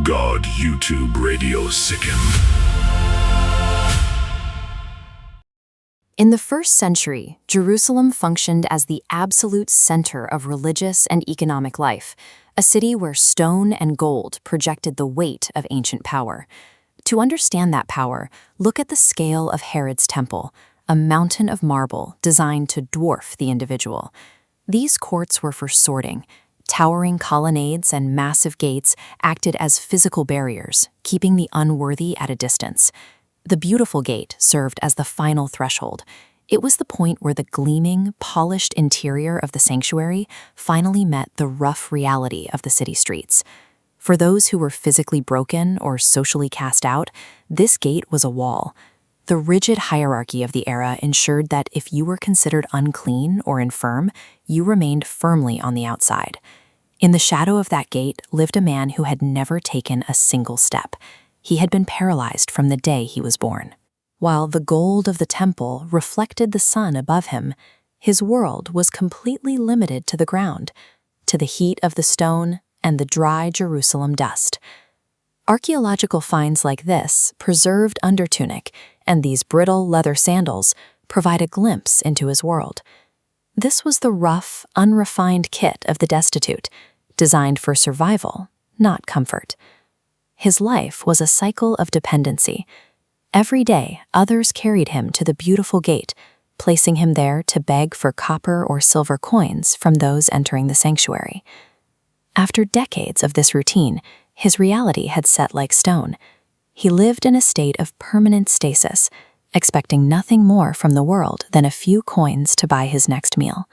God YouTube Radio Sikkim. In the first century, Jerusalem functioned as the absolute center of religious and economic life, a city where stone and gold projected the weight of ancient power. To understand that power, look at the scale of Herod's temple, a mountain of marble designed to dwarf the individual. These courts were for sorting. Towering colonnades and massive gates acted as physical barriers, keeping the unworthy at a distance. The Beautiful Gate served as the final threshold. It was the point where the gleaming, polished interior of the sanctuary finally met the rough reality of the city streets. For those who were physically broken or socially cast out, this gate was a wall. The rigid hierarchy of the era ensured that if you were considered unclean or infirm, you remained firmly on the outside. In the shadow of that gate lived a man who had never taken a single step. He had been paralyzed from the day he was born. While the gold of the temple reflected the sun above him, his world was completely limited to the ground, to the heat of the stone and the dry Jerusalem dust. Archaeological finds like this, preserved undertunic, and these brittle leather sandals provide a glimpse into his world. This was the rough, unrefined kit of the destitute, designed for survival, not comfort. His life was a cycle of dependency. Every day, others carried him to the Beautiful Gate, placing him there to beg for copper or silver coins from those entering the sanctuary. After decades of this routine, his reality had set like stone. He lived in a state of permanent stasis, expecting nothing more from the world than a few coins to buy his next meal.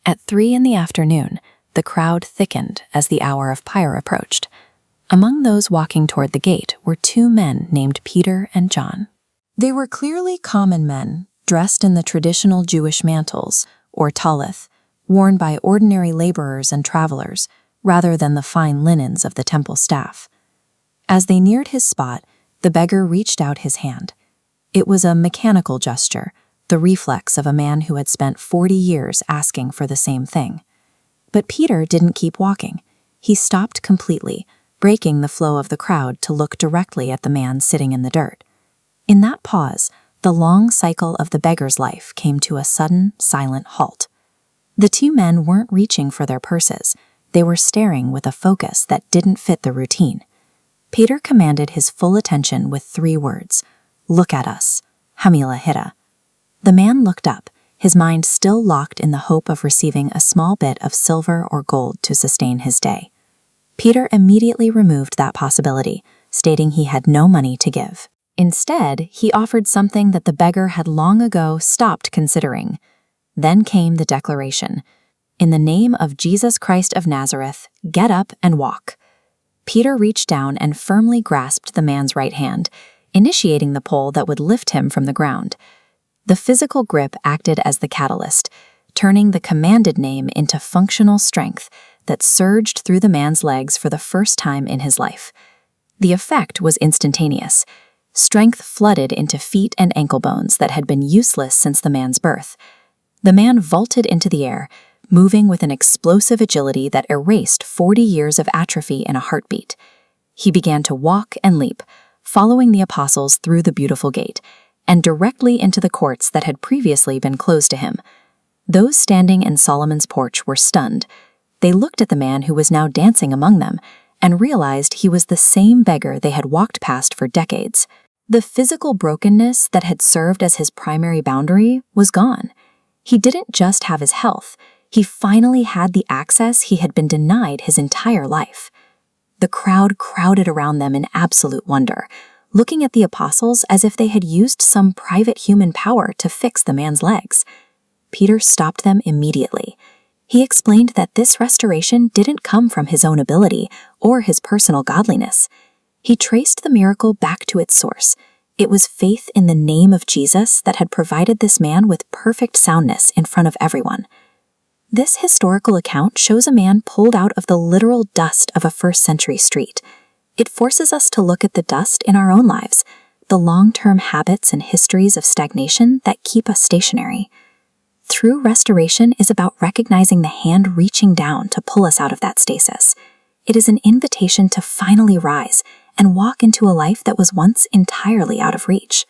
At 3 p.m, the crowd thickened as the hour of pyre approached. Among those walking toward the gate were 2 men named Peter and John. They were clearly common men, dressed in the traditional Jewish mantles, or talith, worn by ordinary laborers and travelers, rather than the fine linens of the temple staff. As they neared his spot, the beggar reached out his hand. It was a mechanical gesture, the reflex of a man who had spent 40 years asking for the same thing. But Peter didn't keep walking. He stopped completely, breaking the flow of the crowd to look directly at the man sitting in the dirt. In that pause, the long cycle of the beggar's life came to a sudden, silent halt. The 2 men weren't reaching for their purses. They were staring with a focus that didn't fit the routine. Peter commanded his full attention with 3 words. "Look at us. Hamila Hira." The man looked up, his mind still locked in the hope of receiving a small bit of silver or gold to sustain his day. Peter immediately removed that possibility, stating he had no money to give. Instead, he offered something that the beggar had long ago stopped considering. Then came the declaration, "In the name of Jesus Christ of Nazareth, get up and walk." Peter reached down and firmly grasped the man's right hand, initiating the pull that would lift him from the ground. The physical grip acted as the catalyst, turning the commanded name into functional strength that surged through the man's legs for the first time in his life. The effect was instantaneous. Strength flooded into feet and ankle bones that had been useless since the man's birth. The man vaulted into the air, moving with an explosive agility that erased 40 years of atrophy in a heartbeat. He began to walk and leap, following the apostles through the Beautiful Gate, and directly into the courts that had previously been closed to him. Those standing in Solomon's porch were stunned. They looked at the man who was now dancing among them, and realized he was the same beggar they had walked past for decades. The physical brokenness that had served as his primary boundary was gone. He didn't just have his health, he finally had the access he had been denied his entire life. The crowd crowded around them in absolute wonder, looking at the apostles as if they had used some private human power to fix the man's legs. Peter stopped them immediately. He explained that this restoration didn't come from his own ability or his personal godliness. He traced the miracle back to its source. It was faith in the name of Jesus that had provided this man with perfect soundness in front of everyone. This historical account shows a man pulled out of the literal dust of a first-century street. It forces us to look at the dust in our own lives, the long-term habits and histories of stagnation that keep us stationary. True restoration is about recognizing the hand reaching down to pull us out of that stasis. It is an invitation to finally rise and walk into a life that was once entirely out of reach.